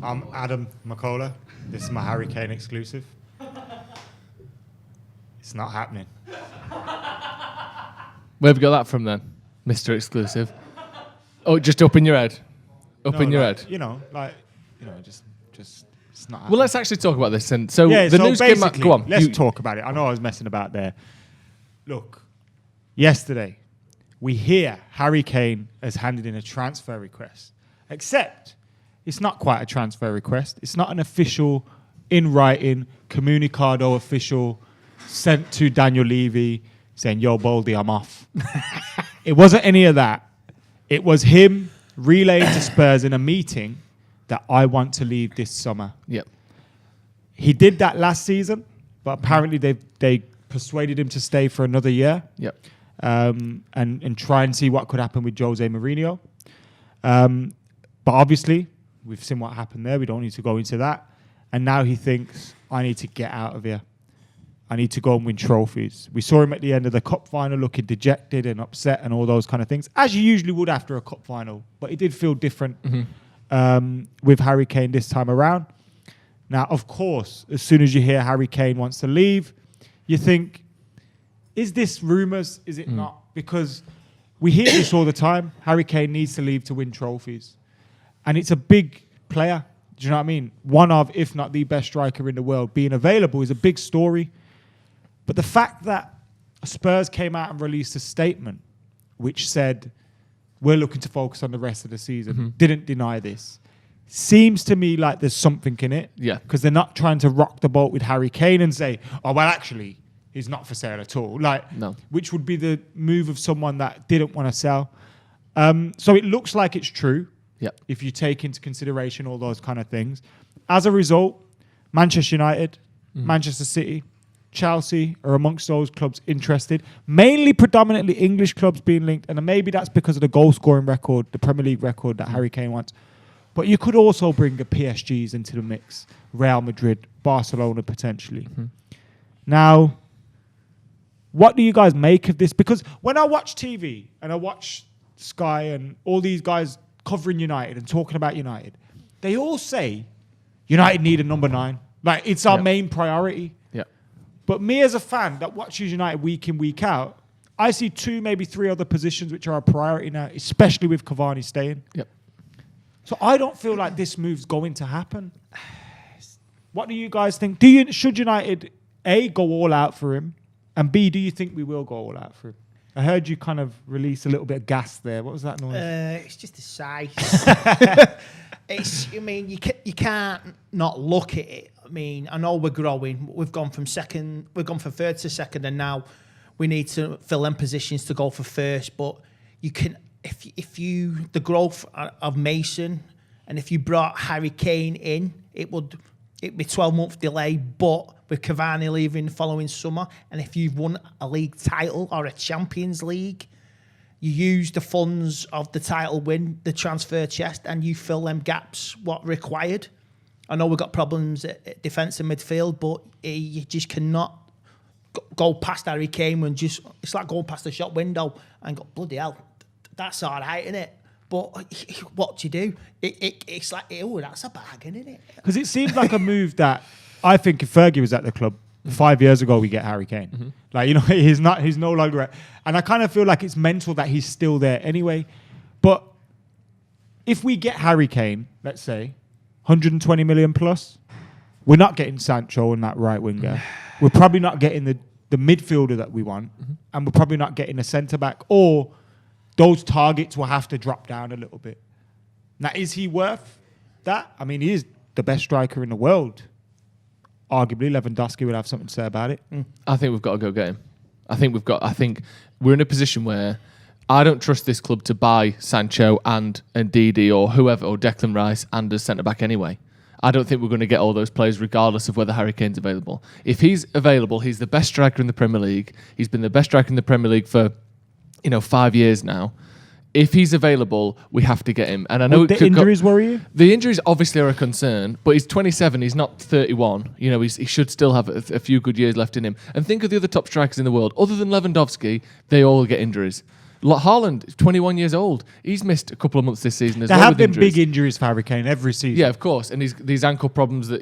I'm Adam McCullough. This is my Harry Kane exclusive. It's not happening. Where have you got that from then, Mr. Exclusive? Oh, just up in your head? In your head? Just it's not happening. Well, let's actually talk about this. And so yeah, the so news came basically, out. Go on. Let's talk about it. I know I was messing about there. Look, yesterday, we hear Harry Kane has handed in a transfer request. Except, it's not quite a transfer request. It's not an official, in writing, comunicado official sent to Daniel Levy saying, yo, Baldy, I'm off. It wasn't any of that. It was him relaying to Spurs in a meeting that I want to leave this summer. Yep. He did that last season, but apparently they persuaded him to stay for another year. Yep. And try and see what could happen with Jose Mourinho. But obviously, we've seen what happened there. We don't need to go into that. And now he thinks, I need to get out of here. I need to go and win trophies. We saw him at the end of the cup final looking dejected and upset and all those kind of things, as you usually would after a cup final. But it did feel different with Harry Kane this time around. Now, of course, as soon as you hear Harry Kane wants to leave, you think, is this rumours? Is it not? Because we hear this all the time. Harry Kane needs to leave to win trophies. And it's a big player. Do you know what I mean? One of, if not the best striker in the world, being available is a big story. But the fact that Spurs came out and released a statement which said, we're looking to focus on the rest of the season, didn't deny this, seems to me like there's something in it. Yeah. Because they're not trying to rock the boat with Harry Kane and say, oh, well, actually, he's not for sale at all. No. Which would be the move of someone that didn't want to sell. So it looks like it's true. Yep. If you take into consideration all those kind of things. As a result, Manchester United, Manchester City, Chelsea are amongst those clubs interested. Mainly predominantly English clubs being linked. And maybe that's because of the goal scoring record, the Premier League record that Harry Kane wants. But you could also bring the PSGs into the mix. Real Madrid, Barcelona potentially. Now, what do you guys make of this? Because when I watch TV and I watch Sky and all these guys covering United and talking about United, they all say United need a number 9. Like, it's our main priority. Yeah. But me as a fan that watches United week in, week out, I see 2, maybe 3 other positions which are a priority now, especially with Cavani staying. Yep. So I don't feel like this move's going to happen. What do you guys think? Should United, A, go all out for him, and B, do you think we will go all out for him? I heard you kind of release a little bit of gas there. What was that noise? It's just a size. You can't not look at it. I mean, I know we're growing. We've gone from third to second, and now we need to fill in positions to go for first. But you can, the growth of Mason, and if you brought Harry Kane in, it'd be 12-month delay, but with Cavani leaving the following summer, and if you've won a league title or a Champions League, you use the funds of the title win, the transfer chest, and you fill them gaps what required. I know we've got problems at defence and midfield, but you just cannot go past Harry Kane when it's like going past the shop window and go, bloody hell, that's all right, isn't it? But what do you do? It's like, oh, that's a bargain, isn't it? Because it seems like a move that I think if Fergie was at the club 5 years ago, we get Harry Kane. He's no longer at, and I kind of feel like it's mental that he's still there anyway. But if we get Harry Kane, let's say 120 million plus, we're not getting Sancho and that right winger. We're probably not getting the midfielder that we want, and we're probably not getting a centre back, or those targets will have to drop down a little bit. Now, is he worth that? I mean, he is the best striker in the world. Arguably, Lewandowski would have something to say about it. I think we've got to go get him. I think we're in a position where I don't trust this club to buy Sancho and Ndidi or whoever, or Declan Rice and a centre-back anyway. I don't think we're going to get all those players regardless of whether Harry Kane's available. If he's available, he's the best striker in the Premier League. He's been the best striker in the Premier League for 5 years now. If he's available, we have to get him. And I know the injuries worry you? The injuries obviously are a concern, but he's 27. He's not 31. He should still have a few good years left in him. And think of the other top strikers in the world. Other than Lewandowski, they all get injuries. Like Haaland is 21 years old. He's missed a couple of months this season as There well. have with been injuries. big injuries for Harry Kane every season. Yeah, of course. And these ankle problems that,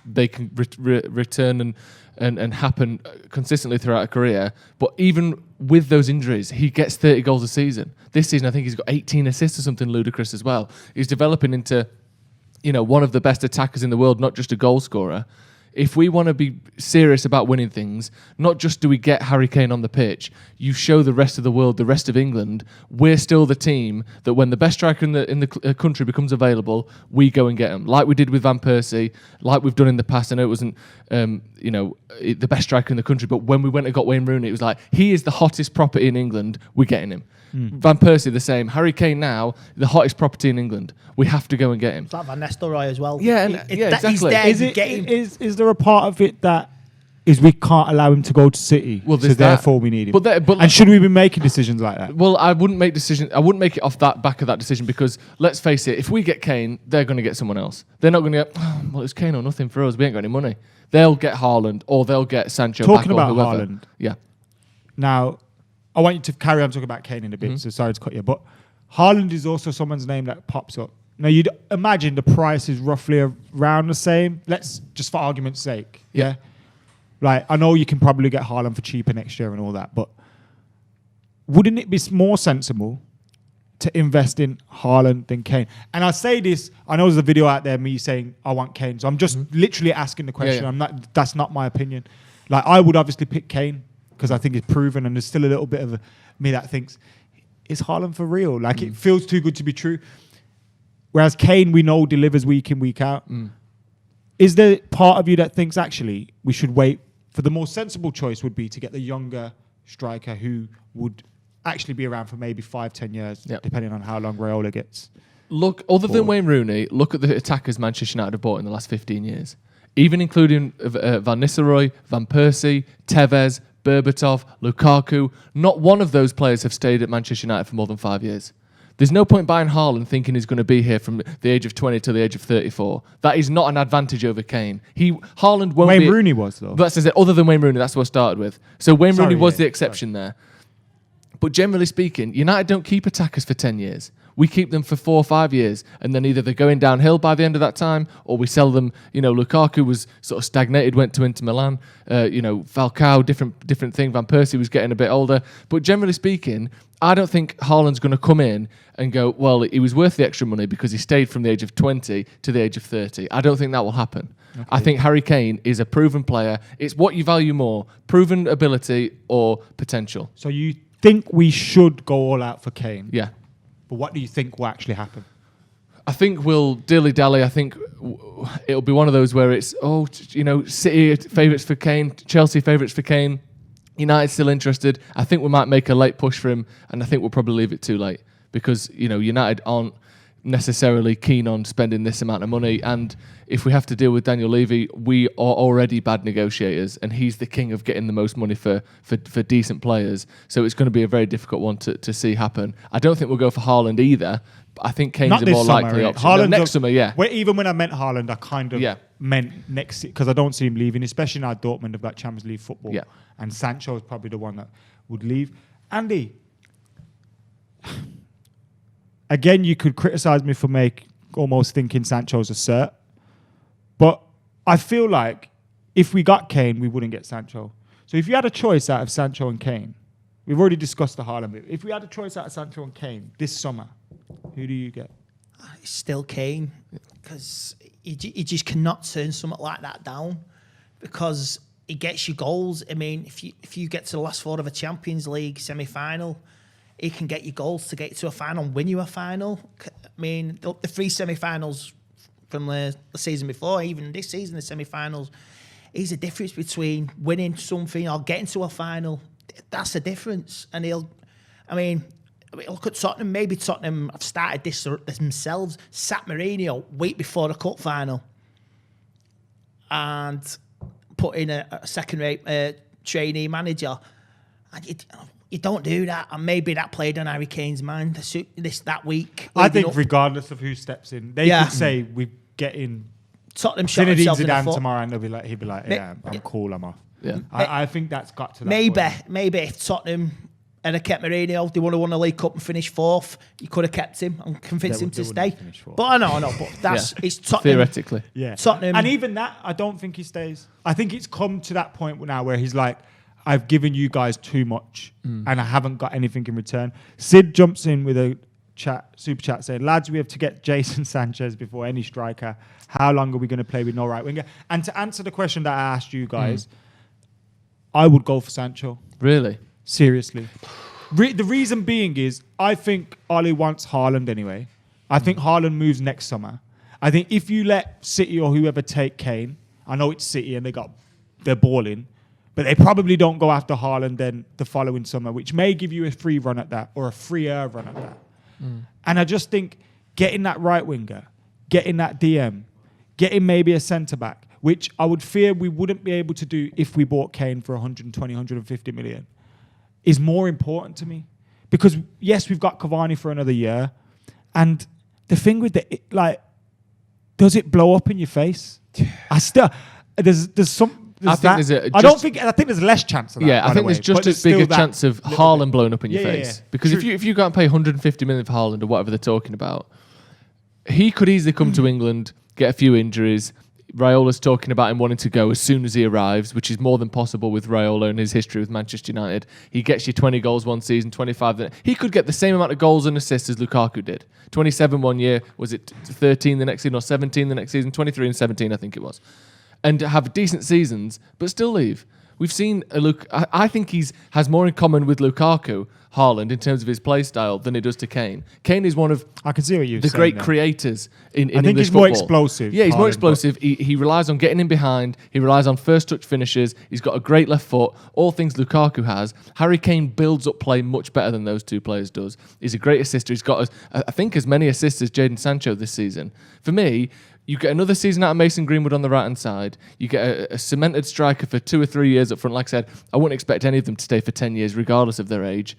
they can return and happen consistently throughout a career. But even with those injuries, he gets 30 goals a season. This season, I think he's got 18 assists or something ludicrous as well. He's developing into, one of the best attackers in the world, not just a goal scorer. If we want to be serious about winning things, not just do we get Harry Kane on the pitch, you show the rest of the world, the rest of England, we're still the team that when the best striker in the country becomes available, we go and get him. Like we did with Van Persie, like we've done in the past. I know it wasn't, the best striker in the country, but when we went and got Wayne Rooney, it was like, he is the hottest property in England, we're getting him. Van Persie the same. Harry Kane now, the hottest property in England. We have to go and get him. It's like Van Nistelrooy as well. Yeah, exactly. He's there, Is there a part of it that is we can't allow him to go to City, so therefore we need him? And should we be making decisions like that? Well, I wouldn't make it off that back of that decision because let's face it, if we get Kane, they're going to get someone else. They're not going to go, well, it's Kane or nothing for us. We ain't got any money. They'll get Haaland or they'll get Sancho. Talking back about or whoever. Haaland. Yeah. Now, I want you to carry on talking about Kane in a bit, so sorry to cut you. But Haaland is also someone's name that pops up. Now, you'd imagine the price is roughly around the same. Let's, just for argument's sake, yeah? Like, I know you can probably get Haaland for cheaper next year and all that, but wouldn't it be more sensible to invest in Haaland than Kane? And I say this, I know there's a video out there of me saying I want Kane, so I'm just literally asking the question. Yeah. That's not my opinion. Like, I would obviously pick Kane, because I think it's proven, and there's still a little bit of me that thinks, is Haaland for real? Like, it feels too good to be true. Whereas Kane, we know, delivers week in, week out. Is there part of you that thinks, actually, we should wait for the more sensible choice would be to get the younger striker who would actually be around for maybe 5-10 years, depending on how long Raiola gets? Look, other than Wayne Rooney, look at the attackers Manchester United have bought in the last 15 years. Even including Van Nistelrooy, Van Persie, Tevez, Berbatov, Lukaku. Not one of those players have stayed at Manchester United for more than 5 years. There's no point buying Haaland thinking he's going to be here from the age of 20 to the age of 34. That is not an advantage over Kane. Haaland won't be... Wayne Rooney was, though. That's other than Wayne Rooney, that's what I started with. So Rooney was the exception there. But generally speaking, United don't keep attackers for 10 years. We keep them for 4 or 5 years, and then either they're going downhill by the end of that time, or we sell them. Lukaku was sort of stagnated, went to Inter Milan. Falcao, different thing. Van Persie was getting a bit older. But generally speaking, I don't think Haaland's going to come in and go, well, he was worth the extra money because he stayed from the age of 20 to the age of 30. I don't think that will happen. Okay. I think Harry Kane is a proven player. It's what you value more, proven ability or potential. So you think we should go all out for Kane? Yeah. But what do you think will actually happen? I think we'll dilly-dally. I think it'll be one of those where it's, City favourites for Kane, Chelsea favourites for Kane, United still interested. I think we might make a late push for him, and I think we'll probably leave it too late because, United aren't necessarily keen on spending this amount of money. And if we have to deal with Daniel Levy, we are already bad negotiators, and he's the king of getting the most money for decent players. So it's going to be a very difficult one to see happen. I don't think we'll go for Haaland either. But I think Kane's a more likely option. Next summer, yeah. Even when I meant Haaland, I kind of meant next, because I don't see him leaving, especially now Dortmund have got Champions League football. Yeah. And Sancho is probably the one that would leave. Andy, again, you could criticise me for almost thinking Sancho's a cert. But I feel like if we got Kane, we wouldn't get Sancho. So if you had a choice out of Sancho and Kane, we've already discussed the Haaland bit. If we had a choice out of Sancho and Kane this summer, who do you get? It's still Kane, because you just cannot turn something like that down, because it gets you goals. I mean, if you get to the last 4 of a Champions League semi-final, it can get you goals to get you to a final and win you a final. I mean, the 3 semi-finals from the season before, even this season, the semi-finals, is a difference between winning something or getting to a final. That's the difference. And look at Tottenham. Maybe Tottenham have started this themselves. Sat Mourinho week before the cup final and put in a second-rate trainee manager. And you don't do that. And maybe that played on Harry Kane's mind that week. I think regardless of who steps in, they could say we're getting Tottenham shot themselves in the foot tomorrow, and he'd be like, yeah, I'm cool, I'm off. Yeah. I think that's got to that maybe point. Maybe if Tottenham and I kept Mourinho. They would have won the League Cup and finished 4th. You could have kept him and convinced him to stay. But I know. But that's it's Tottenham. Theoretically. Yeah. Tottenham. And even that, I don't think he stays. I think it's come to that point now where he's like, I've given you guys too much and I haven't got anything in return. Sid jumps in with a super chat saying, lads, we have to get Jason Sanchez before any striker. How long are we going to play with no right winger? And to answer the question that I asked you guys, I would go for Sancho. Really? Seriously. The reason being is I think Ollie wants Haaland anyway. I think Haaland moves next summer. I think if you let City or whoever take Kane, I know it's City and they're balling, but they probably don't go after Haaland then the following summer, which may give you a free run at that or a freer run at that. And I just think getting that right winger, getting that DM, getting maybe a centre-back, which I would fear we wouldn't be able to do if we bought Kane for 120, 150 million, is more important to me. Because, yes, we've got Cavani for another year. And the thing with does it blow up in your face? I still, there's some... I think there's less chance of that. Yeah, I think there's just as big a chance of Haaland blowing up in your face. Yeah. Because if you go and pay 150 million for Haaland or whatever they're talking about, he could easily come to England, get a few injuries. Raiola's talking about him wanting to go as soon as he arrives, which is more than possible with Raiola and his history with Manchester United. He gets you 20 goals one season, 25. He could get the same amount of goals and assists as Lukaku did. 27 one year, was it 13 the next season or 17 the next season? 23 and 17, I think it was. And have decent seasons, but still leave. We've seen I think he has more in common with Lukaku, Haaland, in terms of his play style than it does to Kane. Kane is one of I can see what you're the saying great there. Creators in I think English he's more football. explosive. Yeah, he's more Haaland, explosive. He relies on getting in behind. He relies on first touch finishes. He's got a great left foot. All things Lukaku has. Harry Kane builds up play much better than those two players does. He's a great assister. He's got, I think, as many assists as Jadon Sancho this season. For me, you get another season out of Mason Greenwood on the right-hand side. You get a cemented striker for 2 or 3 years up front. Like I said, I wouldn't expect any of them to stay for 10 years, regardless of their age.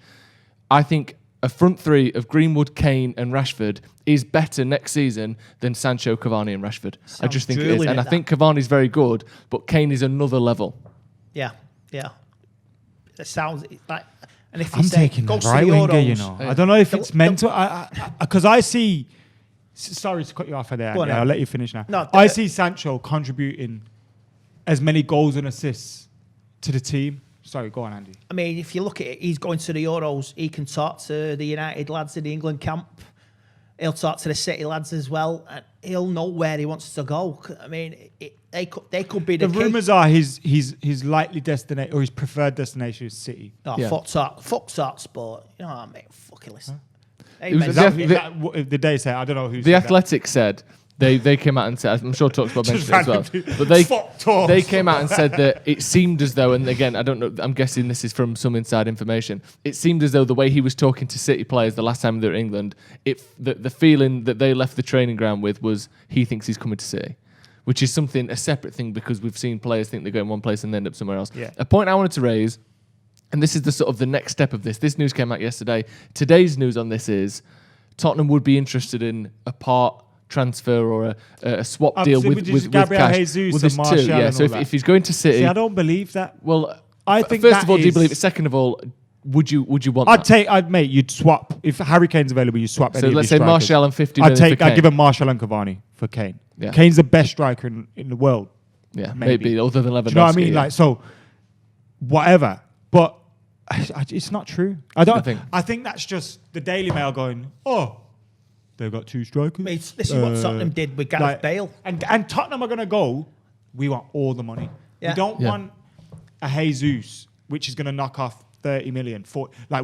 I think a front three of Greenwood, Kane and Rashford is better next season than Sancho, Cavani and Rashford. I just think it is. And I think Cavani's very good, but Kane is another level. Yeah. It sounds like... And if I'm taking the right winger, you know. I don't know if it's mental. Because I see... Sorry to cut you off there. I'll let you finish now. No, I see Sancho contributing as many goals and assists to the team. Sorry, go on, Andy. I mean, if you look at it, he's going to the Euros. He can talk to the United lads in the England camp. He'll talk to the City lads as well. And he'll know where he wants to go. I mean, they could be the rumours are his likely destination or his preferred destination is City. Oh, yeah. Fuck talk sport. You know what I mean? Fucking listen. The day said, I don't know who. The Athletic said they came out and said, I'm sure Talksport mentioned it as well, but they came out and said that it seemed as though, and again I don't know, I'm guessing this is from some inside information. It seemed as though the way he was talking to City players the last time they were in England, the feeling that they left the training ground with was he thinks he's coming to City, which is a separate thing because we've seen players think they're going one place and they end up somewhere else. Yeah. A point I wanted to raise. And this is the next step of this. This news came out yesterday. Today's news on this is Tottenham would be interested in a part transfer or a swap deal with Gabriel cash. Jesus with and Martial. Yeah, so if he's going to City, I don't believe that. Well, I think first of all, do you believe it? Second of all, would you want? You'd swap if Harry Kane's available. You swap. So let's say Martial and 50 million for Kane. I'd give him Martial and Cavani for Kane. Yeah. Kane's the best striker in the world. Yeah, maybe other than Lewandowski. Do you know what I mean? Yeah. So whatever, but. It's not true. I think that's just the Daily Mail going, they've got 2 strikers. This is what Tottenham did with Gareth Bale. And Tottenham are going to go, we want all the money. Yeah. We don't want a Jesus, which is going to knock off 30 million.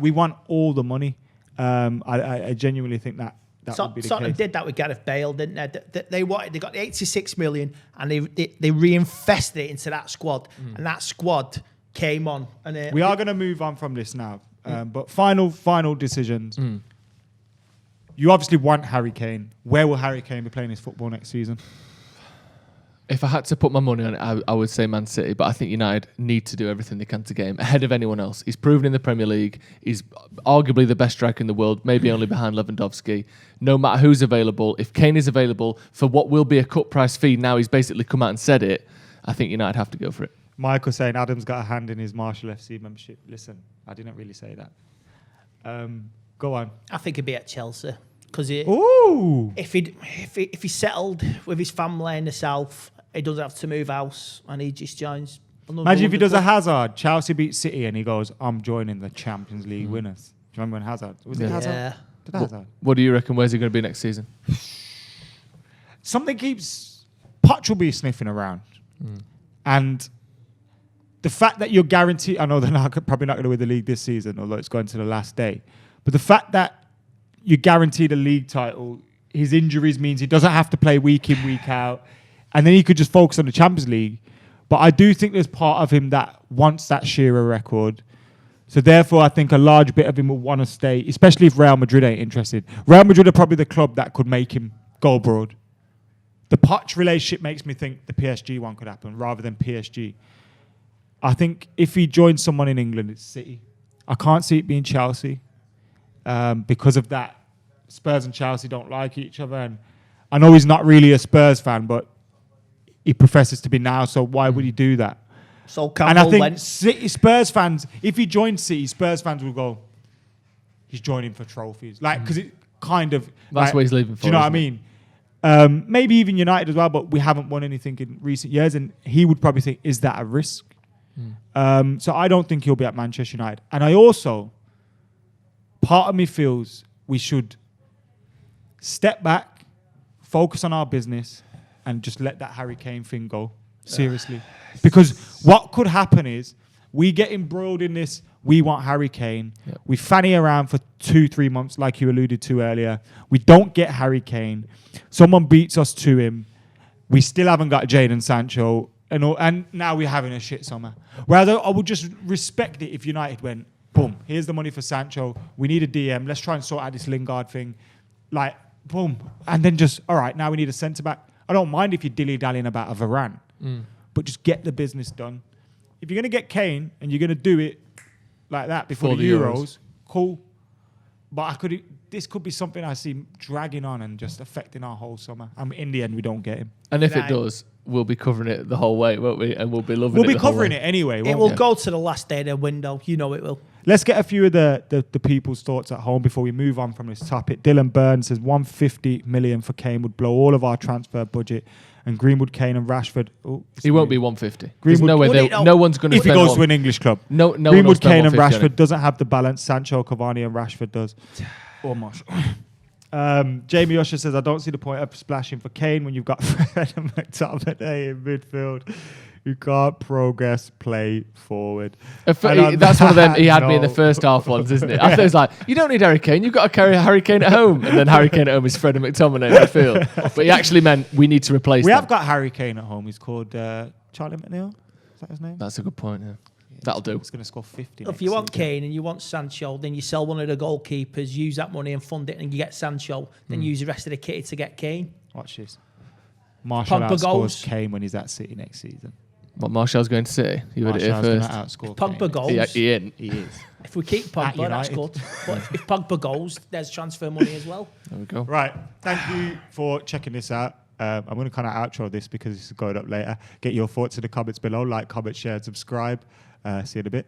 We want all the money. I genuinely think that would be the Tottenham case. did that with Gareth Bale, didn't they? They got the 86 million and they reinvested it into that squad. And that squad came on. And we are going to move on from this now. But final decisions. You obviously want Harry Kane. Where will Harry Kane be playing his football next season? If I had to put my money on it, I would say Man City. But I think United need to do everything they can to get him ahead of anyone else. He's proven in the Premier League. He's arguably the best striker in the world, maybe only behind Lewandowski. No matter who's available, if Kane is available for what will be a cut price fee, now he's basically come out and said it, I think United have to go for it. Michael saying Adam's got a hand in his Marshall FC membership. Listen, I didn't really say that. Go on. I think he'd be at Chelsea because Ooh. if he settled with his family in the south, he doesn't have to move house and he just joins. Imagine if he does a Hazard. Chelsea beat City and he goes, I'm joining the Champions League winners. Do you remember when Hazard? Was it Hazard? Yeah. Did Hazard? What do you reckon? Where's he going to be next season? Something keeps... Poch will be sniffing around. And the fact that you're guaranteed... I know they're probably not going to win the league this season, although it's going to the last day. But the fact that you're guaranteed a league title, his injuries means he doesn't have to play week in, week out. And then he could just focus on the Champions League. But I do think there's part of him that wants that Shearer record. So therefore, I think a large bit of him will want to stay, especially if Real Madrid ain't interested. Real Madrid are probably the club that could make him go abroad. The Poch relationship makes me think the PSG one could happen rather than PSG. I think if he joins someone in England, it's City. I can't see it being Chelsea because of that. Spurs and Chelsea don't like each other. And I know he's not really a Spurs fan, but he professes to be now, so why would he do that? So Campbell and I think went. City, Spurs fans, if he joins City, Spurs fans will go, he's joining for trophies. Like, because it kind of... That's what he's leaving for. Do you know what I mean? Maybe even United as well, but we haven't won anything in recent years, and he would probably think, is that a risk? So I don't think he'll be at Manchester United. And I also... Part of me feels we should step back, focus on our business, and just let that Harry Kane thing go. Seriously. Because what could happen is we get embroiled in this, we want Harry Kane. Yep. We fanny around for 2-3 months, like you alluded to earlier. We don't get Harry Kane. Someone beats us to him. We still haven't got Jadon Sancho. And now we're having a shit summer. Whereas I would just respect it if United went, boom, here's the money for Sancho. We need a DM. Let's try and sort out this Lingard thing. Like, boom. And then just, all right, now we need a centre-back. I don't mind if you're dilly-dallying about a Varane, but just get the business done. If you're going to get Kane and you're going to do it like that before the Euros, cool. But this could be something I see dragging on and just affecting our whole summer. And in the end, we don't get him. And if it does, we'll be covering it the whole way, won't we? And we'll be loving it. We'll be covering it anyway. It will go to the last day of the window. You know it will. Let's get a few of the people's thoughts at home before we move on from this topic. Dylan Burns says 150 million for Kane would blow all of our transfer budget. And Greenwood, Kane and Rashford. He won't be 150. Greenwood, no one's going to if he goes to an English club. No Greenwood, Kane and Rashford doesn't have the balance Sancho, Cavani and Rashford does. Almost. Jamie Usher says, I don't see the point of splashing for Kane when you've got Fred and McTominay in midfield who can't progress play forward. That's one of them he had me in the first half ones, isn't it? After it was like, you don't need Harry Kane, you've got to carry Harry Kane at home. And then Harry Kane at home is Fred and McTominay in midfield. But he actually meant we need to replace We them. have got Harry Kane at home. He's called Charlie McNeil. Is that his name? That's a good point, yeah. That'll do. He's going to score 50. If you want Kane and you want Sancho, then you sell one of the goalkeepers, use that money and fund it, and you get Sancho. Then use the rest of the kitty to get Kane. Watch this. Martial Pogba outscores goals. Kane when he's at City next season. What Martial's going to say? You heard it here Martial's first. going to outscore Pogba Kane. goals. He ain't. He is. If we keep Pogba, that's good. But if Pogba goes, there's transfer money as well. There we go. Right. Thank you for checking this out. I'm going to kind of outro this because this is going up later. Get your thoughts in the comments below. Like, comment, share, and subscribe. See you in a bit.